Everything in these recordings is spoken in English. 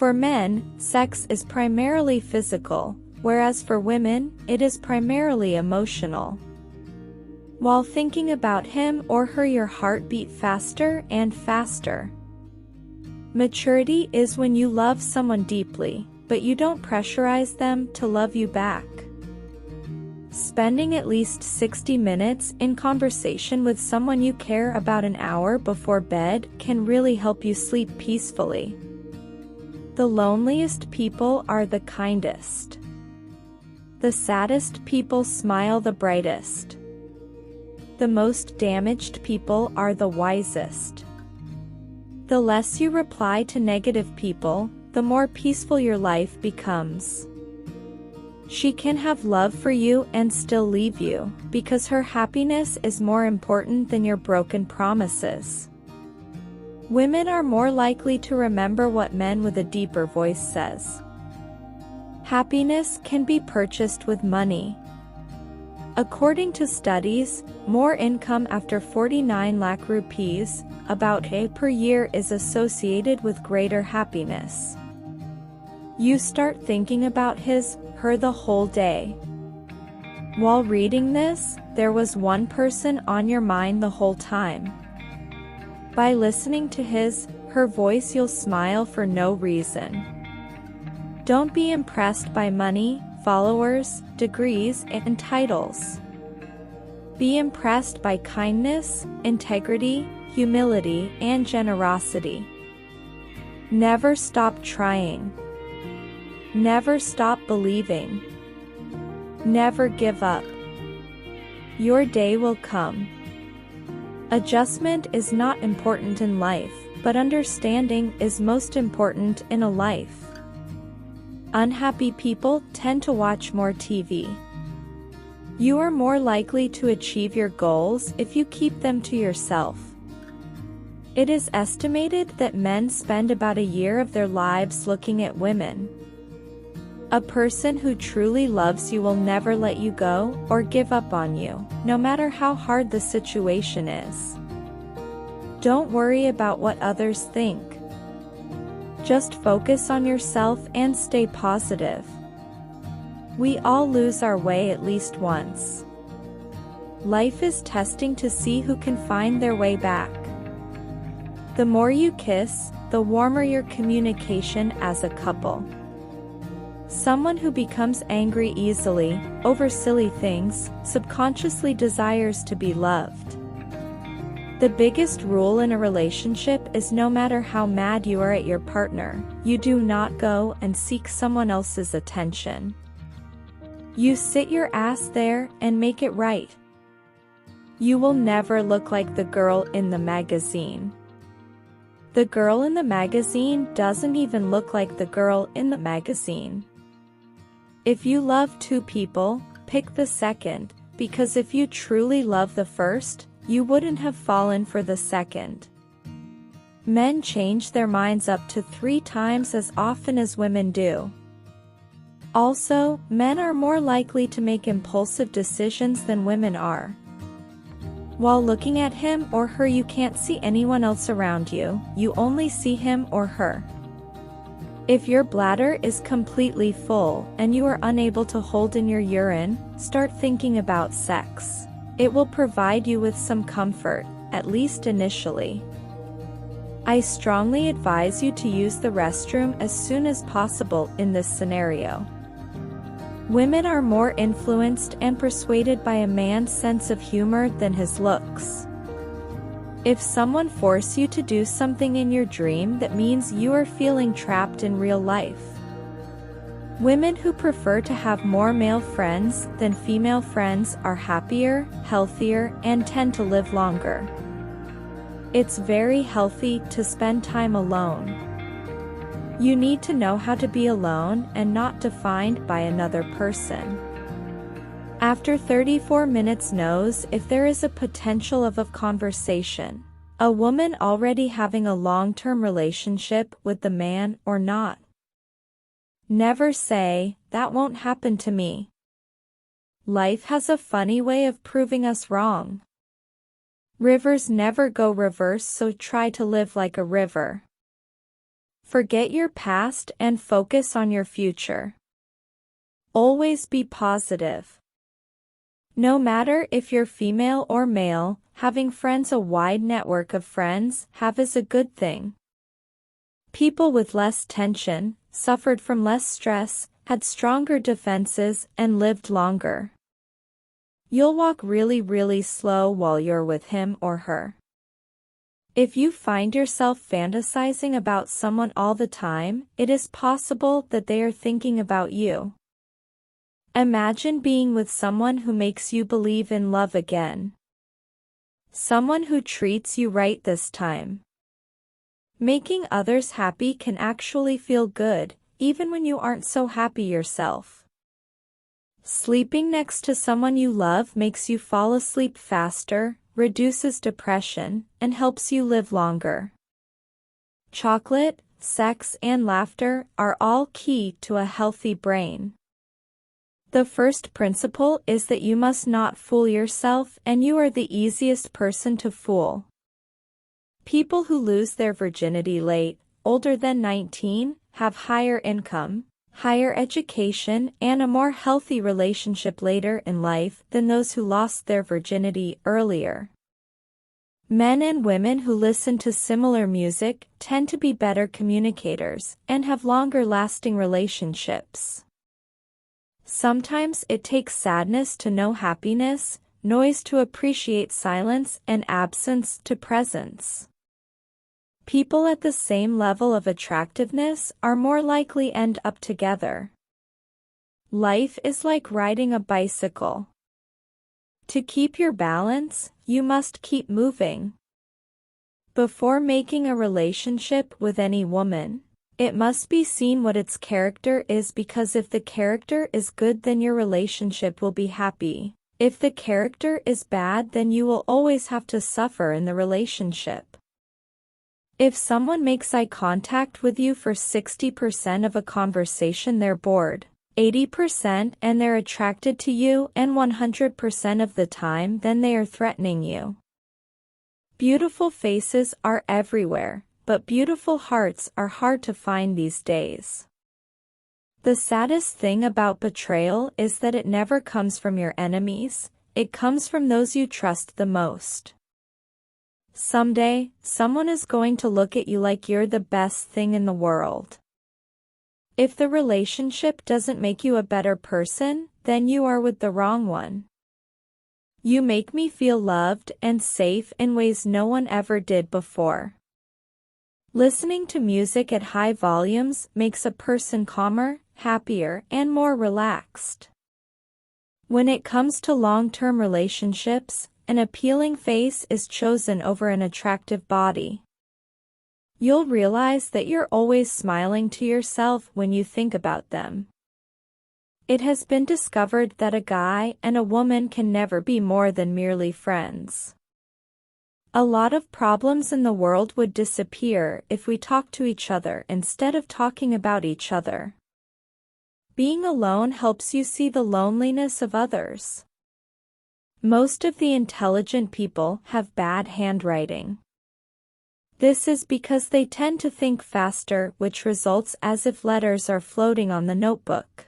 For men, sex is primarily physical, whereas for women, it is primarily emotional. While thinking about him or her, your heart beat faster and faster. Maturity is when you love someone deeply, but you don't pressurize them to love you back. Spending at least 60 minutes in conversation with someone you care about an hour before bed can really help you sleep peacefully. The loneliest people are the kindest. The saddest people smile the brightest. The most damaged people are the wisest. The less you reply to negative people, the more peaceful your life becomes. She can have love for you and still leave you, because her happiness is more important than your broken promises. Women are more likely to remember what men with a deeper voice says. Happiness can be purchased with money. According to studies, more income after 49 lakh rupees, about A per year, is associated with greater happiness. You start thinking about her the whole day. While reading this, there was one person on your mind the whole time. By listening to her voice, you'll smile for no reason. Don't be impressed by money, followers, degrees, and titles. Be impressed by kindness, integrity, humility, and generosity. Never stop trying. Never stop believing. Never give up. Your day will come. Adjustment is not important in life, but understanding is most important in a life. Unhappy people tend to watch more TV. You are more likely to achieve your goals if you keep them to yourself. It is estimated that men spend about a year of their lives looking at women. A person who truly loves you will never let you go or give up on you, no matter how hard the situation is. Don't worry about what others think. Just focus on yourself and stay positive. We all lose our way at least once. Life is testing to see who can find their way back. The more you kiss, the warmer your communication as a couple. Someone who becomes angry easily, over silly things, subconsciously desires to be loved. The biggest rule in a relationship is no matter how mad you are at your partner, you do not go and seek someone else's attention. You sit your ass there and make it right. You will never look like the girl in the magazine. The girl in the magazine doesn't even look like the girl in the magazine. If you love two people, pick the second, because if you truly love the first, you wouldn't have fallen for the second. Men change their minds up to 3 times as often as women do. Also, men are more likely to make impulsive decisions than women are. While looking at him or her, you can't see anyone else around you, you only see him or her. If your bladder is completely full and you are unable to hold in your urine, start thinking about sex. It will provide you with some comfort, at least initially. I strongly advise you to use the restroom as soon as possible in this scenario. Women are more influenced and persuaded by a man's sense of humor than his looks. If someone forces you to do something in your dream, that means you are feeling trapped in real life. Women who prefer to have more male friends than female friends are happier, healthier, and tend to live longer. It's very healthy to spend time alone. You need to know how to be alone and not defined by another person. After 34 minutes, knows if there is a potential of a conversation, a woman already having a long-term relationship with the man or not. Never say, "That won't happen to me." Life has a funny way of proving us wrong. Rivers never go reverse, so try to live like a river. Forget your past and focus on your future. Always be positive. No matter if you're female or male, having friends, a wide network of friends have is a good thing. People with less tension, suffered from less stress, had stronger defenses, and lived longer. You'll walk really slow while you're with him or her. If you find yourself fantasizing about someone all the time, it is possible that they are thinking about you. Imagine being with someone who makes you believe in love again. Someone who treats you right this time. Making others happy can actually feel good, even when you aren't so happy yourself. Sleeping next to someone you love makes you fall asleep faster, reduces depression, and helps you live longer. Chocolate, sex, and laughter are all key to a healthy brain. The first principle is that you must not fool yourself, and you are the easiest person to fool. People who lose their virginity late, older than 19, have higher income, higher education, and a more healthy relationship later in life than those who lost their virginity earlier. Men and women who listen to similar music tend to be better communicators and have longer-lasting relationships. Sometimes it takes sadness to know happiness, noise to appreciate silence, and absence to presence. People at the same level of attractiveness are more likely end up together. Life is like riding a bicycle. To keep your balance, you must keep moving. Before making a relationship with any woman, it must be seen what its character is, because if the character is good, then your relationship will be happy. If the character is bad, then you will always have to suffer in the relationship. If someone makes eye contact with you for 60% of a conversation, they're bored, 80% and they're attracted to you, and 100% of the time then they are threatening you. Beautiful faces are everywhere, but beautiful hearts are hard to find these days. The saddest thing about betrayal is that it never comes from your enemies, it comes from those you trust the most. Someday, someone is going to look at you like you're the best thing in the world. If the relationship doesn't make you a better person, then you are with the wrong one. You make me feel loved and safe in ways no one ever did before. Listening to music at high volumes makes a person calmer, happier, and more relaxed. When it comes to long-term relationships, an appealing face is chosen over an attractive body. You'll realize that you're always smiling to yourself when you think about them. It has been discovered that a guy and a woman can never be more than merely friends. A lot of problems in the world would disappear if we talked to each other instead of talking about each other. Being alone helps you see the loneliness of others. Most of the intelligent people have bad handwriting. This is because they tend to think faster, which results as if letters are floating on the notebook.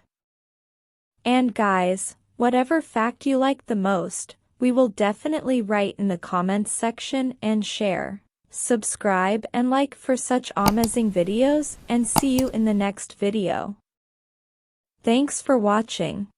And guys, whatever fact you like the most, we will definitely write in the comments section and share. Subscribe and like for such amazing videos, and see you in the next video. Thanks for watching.